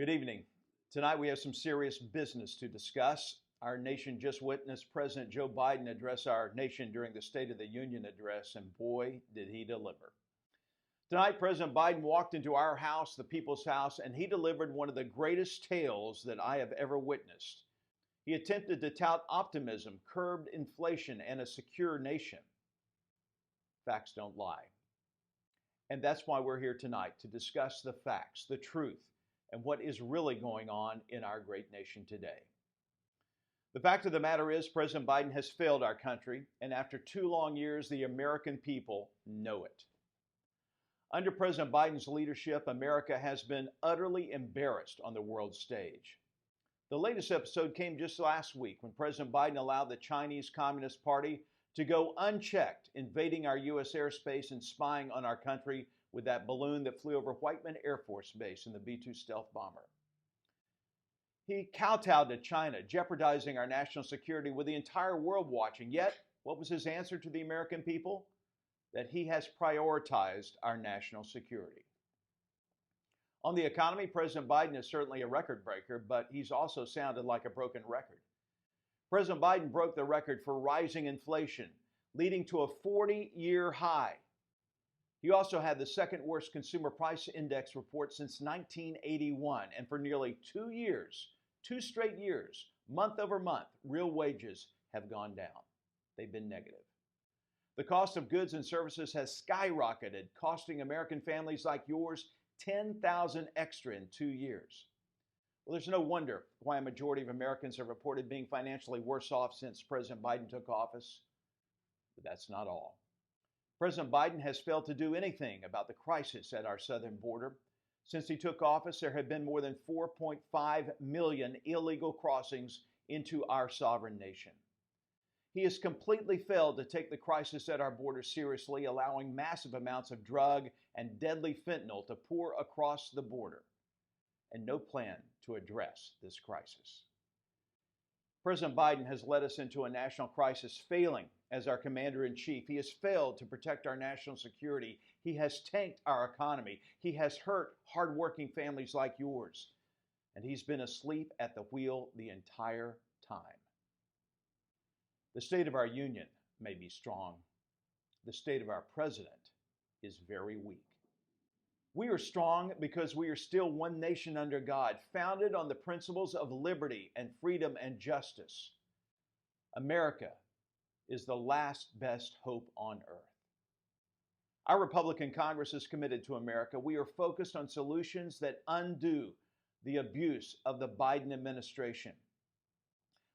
Good evening. Tonight we have some serious business to discuss. Our nation just witnessed President Joe Biden address our nation during the State of the Union address, and boy, did he deliver. Tonight, President Biden walked into our house, the People's House, and he delivered one of the greatest tales that I have ever witnessed. He attempted to tout optimism, curbed inflation, and a secure nation. Facts don't lie. And that's why we're here tonight, to discuss the facts, the truth, and what is really going on in our great nation today. The fact of the matter is, President Biden has failed our country, and after 2 long years, the American people know it. Under President Biden's leadership, America has been utterly embarrassed on the world stage. The latest episode came just last week when President Biden allowed the Chinese Communist Party to go unchecked, invading our U.S. airspace and spying on our country with that balloon that flew over Whiteman Air Force Base in the B-2 stealth bomber. He kowtowed to China, jeopardizing our national security with the entire world watching. Yet, what was his answer to the American people? That he has prioritized our national security. On the economy, President Biden is certainly a record breaker, but he's also sounded like a broken record. President Biden broke the record for rising inflation, leading to a 40-year high. He also had the second worst consumer price index report since 1981, and for nearly 2 years, 2 straight years, month over month, real wages have gone down. They've been negative. The cost of goods and services has skyrocketed, costing American families like yours $10,000 extra in 2 years. Well, there's no wonder why a majority of Americans have reported being financially worse off since President Biden took office. But that's not all. President Biden has failed to do anything about the crisis at our southern border. Since he took office, there have been more than 4.5 million illegal crossings into our sovereign nation. He has completely failed to take the crisis at our border seriously, allowing massive amounts of drug and deadly fentanyl to pour across the border, and no plan to address this crisis. President Biden has led us into a national crisis, failing as our commander-in-chief. He has failed to protect our national security. He has tanked our economy. He has hurt hardworking families like yours. And he's been asleep at the wheel the entire time. The state of our union may be strong. The state of our president is very weak. We are strong because we are still one nation under God, founded on the principles of liberty and freedom and justice. America is the last best hope on earth. Our Republican Congress is committed to America. We are focused on solutions that undo the abuse of the Biden administration.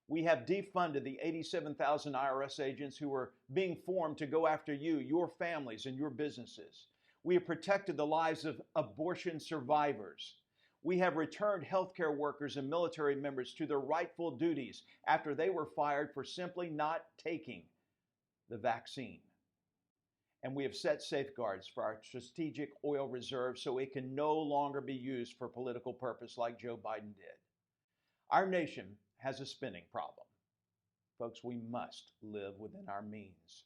We have defunded the 87,000 IRS agents who are being formed to go after you, your families, and your businesses. We have protected the lives of abortion survivors. We have returned healthcare workers and military members to their rightful duties after they were fired for simply not taking the vaccine. And we have set safeguards for our strategic oil reserve so it can no longer be used for political purpose like Joe Biden did. Our nation has a spending problem. Folks, we must live within our means.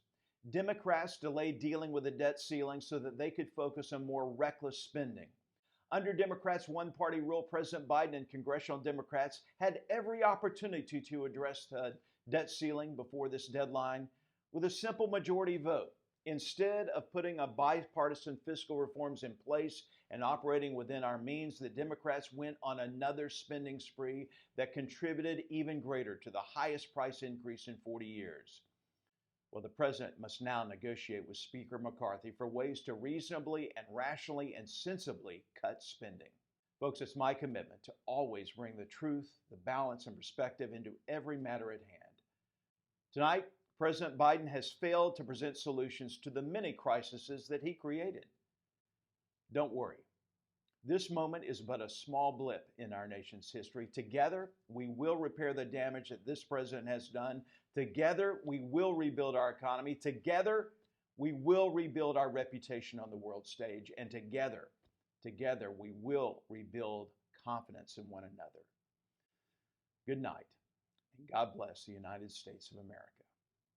Democrats delayed dealing with the debt ceiling so that they could focus on more reckless spending. Under Democrats' one-party rule, President Biden and congressional Democrats had every opportunity to address the debt ceiling before this deadline with a simple majority vote. Instead of putting a bipartisan fiscal reforms in place and operating within our means, the Democrats went on another spending spree that contributed even greater to the highest price increase in 40 years. Well, the president must now negotiate with Speaker McCarthy for ways to reasonably and rationally and sensibly cut spending. Folks, it's my commitment to always bring the truth, the balance, and perspective into every matter at hand. Tonight, President Biden has failed to present solutions to the many crises that he created. Don't worry. This moment is but a small blip in our nation's history. Together, we will repair the damage that this president has done. Together, we will rebuild our economy. Together, we will rebuild our reputation on the world stage. And together, we will rebuild confidence in one another. Good night, and God bless the United States of America.